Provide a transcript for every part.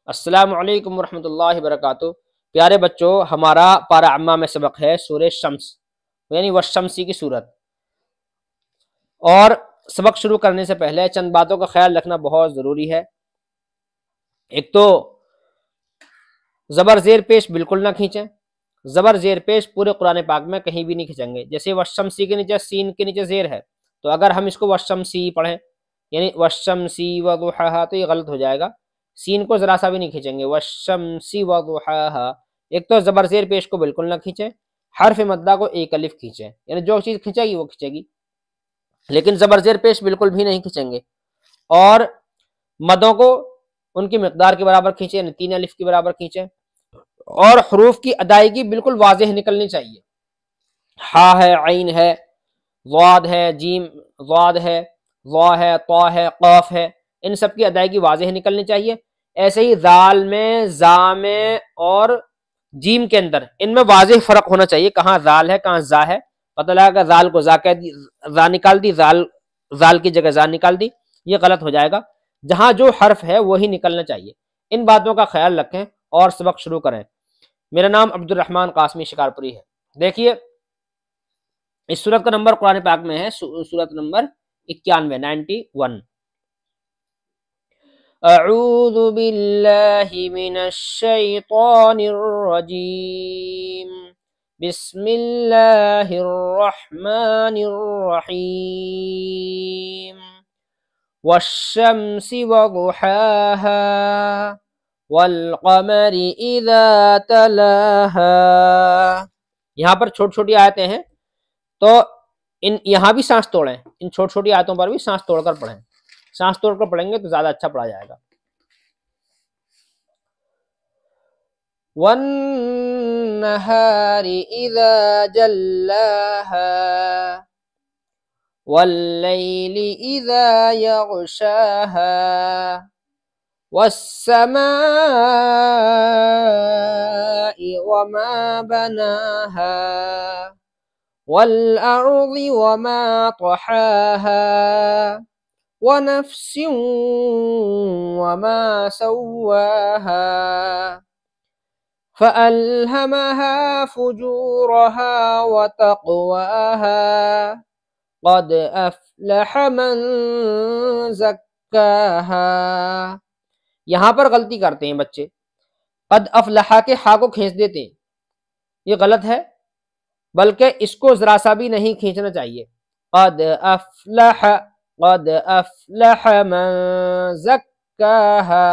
السلام علیکم ورحمۃ اللہ وبرکاتہ۔ پیارے بچوں، ہمارا پارہ عامہ میں سبق ہے سورہ شمس یعنی والشمسی کی صورت۔ اور سبق شروع کرنے سے پہلے چند باتوں کا خیال رکھنا بہت ضروری ہے۔ ایک تو زبر زیر پیش بالکل نہ کھینچیں۔ زبر زیر پیش پورے قرآن پاک میں کہیں بھی نہیں کھینچیں گے۔ جیسے والشمسی کے نیچے سین کے نیچے زیر ہے، تو اگر ہم اس کو والشمسی پڑھیں یعنی والشمسی وضحاہا تو یہ غلط ہو جائے گا۔ سین کو ذرا سا بھی نہیں کھینچیں گے، والشمسی وضحاہا۔ ایک تو زبر زیر پیش کو بالکل نہ کھینچیں، حرف مدہ کو ایک الف کھینچیں، یعنی جو چیز کھینچے گی وہ کھینچے گی، لیکن زبر زیر پیش بالکل بھی نہیں کھینچیں گے۔ اور مدوں کو ان کی مقدار کے برابر کھینچیں، یعنی 3 الف کے برابر کھینچیں۔ اور حروف کی ادائیگی بالکل واضح نکلنی چاہیے۔ ہا ہے، عین ہے، ضاد ہے، جیم ضاد ہے، ضا ہے، طا ہے، قاف ہے، ان سب کی ادائیگی واضح نکلنی چاہیے۔ ایسے ہی ذال میں، زا میں اور جیم کے اندر ان میں واضح فرق ہونا چاہیے، کہاں ذال ہے کہاں زا ہے۔ پتہ لگا کہ ذال کو زا کہہ دی، زا نکال دی، ذال کی جگہ زا نکال دی، یہ غلط ہو جائے گا۔ جہاں جو حرف ہے وہی نکلنا چاہیے۔ ان باتوں کا خیال رکھیں اور سبق شروع کریں۔ میرا نام عبد الرحمن قاسمی شکارپوری ہے۔ دیکھیے اس سورت کا نمبر قرآن پاک میں ہے سورت نمبر 91 اعوذ باللہ من الشیطان الرجیم بسم اللہ الرحمن الرحیم والشمس وضحاها والقمر اذا تلاها۔ یہاں پر چھوٹی چھوٹی آیتیں ہیں، تو یہاں بھی سانس توڑیں، ان چھوٹی چھوٹی آیتوں پر بھی سانس توڑ کر پڑھیں۔ سانس توڑ کر پڑھیں گے تو زیادہ اچھا پڑھا جائے گا۔ والنہار اذا جلاها واللیل اذا یغشاها والسماء وما بناها والأرض وما طحاها ونفس وما سواها فألهمها فجورها وتقواها قد أفلح من زكاها۔ یہاں پر غلطی کرتے ہیں بچے، قد افلح کے ہا کو کھینچ دیتے ہیں، یہ غلط ہے، بلکہ اس کو ذرا سا بھی نہیں کھینچنا چاہیے۔ قد افلح من زکاہا،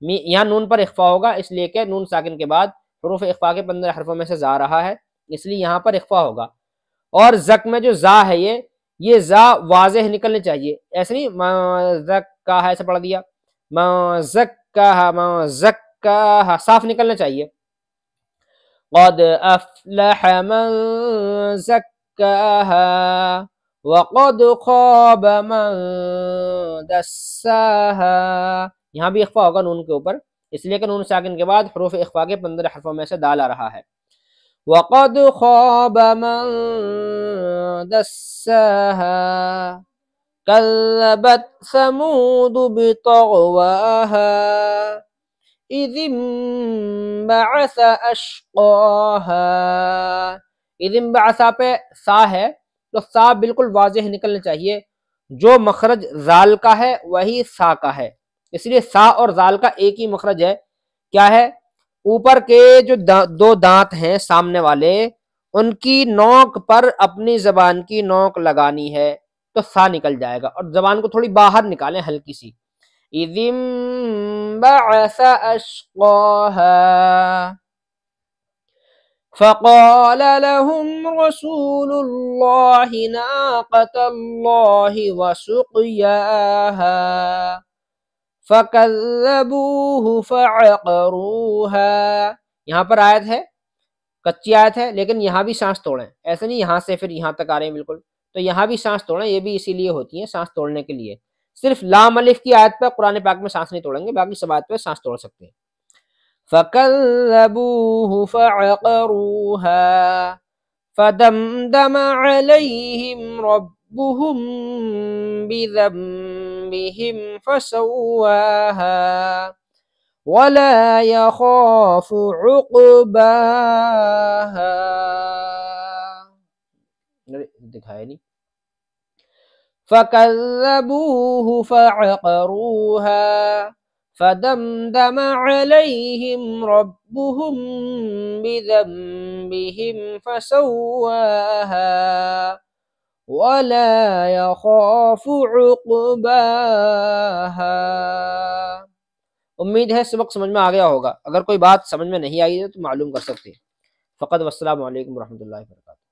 یہاں نون پر اخفا ہوگا، اس لیے کہ نون ساکن کے بعد حروف اخفا کے 15 حرفوں میں سے زا رہا ہے، اس لیے یہاں پر اخفا ہوگا۔ اور زک میں جو زا ہے یہ زا واضح نکلنے چاہیے، ایسے نہیں زکاہا ایسے پڑھ دیا، زکاہا صاف نکلنا چاہیے۔ قد افلح من زکاہا وقد خاب من دساہا، یہاں بھی اخفا ہوگا نون کے اوپر، اس لیے کہ نون ساکن کے بعد حروف اخفا کے 15 حرفوں میں سے دال آ رہا ہے۔ وقد خاب من دساہا کذبت ثمود بطغواہا اذ انبعث اشقاہا۔ اذ انبعث پہ سا ہے تو سا بالکل واضح نکلنا چاہیے، جو مخرج زال کا ہے وہی سا کا ہے، اس لیے سا اور زال کا ایک ہی مخرج ہے، کیا ہے؟ اوپر کے جو 2 دانت ہیں سامنے والے، ان کی نوک پر اپنی زبان کی نوک لگانی ہے تو سا نکل جائے گا، اور زبان کو تھوڑی باہر نکالیں ہلکی سی۔ اذ انبعث اشقاها فقال لهم رسول الله ناقة الله وسقياها فكذبوه فعقروها۔ یہاں پر آیت ہے، کچی آیت ہے، لیکن یہاں بھی سانس توڑیں، ایسے نہیں یہاں سے پھر یہاں تک آ رہے ہیں بالکل، تو یہاں بھی سانس توڑیں، یہ بھی اسی لیے ہوتی ہیں سانس توڑنے کے لیے۔ صرف لام الف کی آیت پہ قرآن پاک میں سانس نہیں توڑیں گے، باقی سب آیت پہ سانس توڑ سکتے ہیں۔ فَكَذَّبُوهُ فَعَقَرُوهَا فَدَمْدَمَ عَلَيْهِمْ رَبُّهُمْ بِذَنبِهِمْ فَسَوَّاهَا ولا يخاف عقباها، دکھایا نہیں، فكذبوه فعقروها فدمدم عليهم ربهم بذنبهم فسواها ولا يخاف عقباها۔ امید ہے سبق سمجھ میں آ گیا ہوگا، اگر کوئی بات سمجھ میں نہیں آئی ہے تو معلوم کر سکتے ہیں۔ فقط والسلام علیکم ورحمۃ اللہ وبرکاتہ۔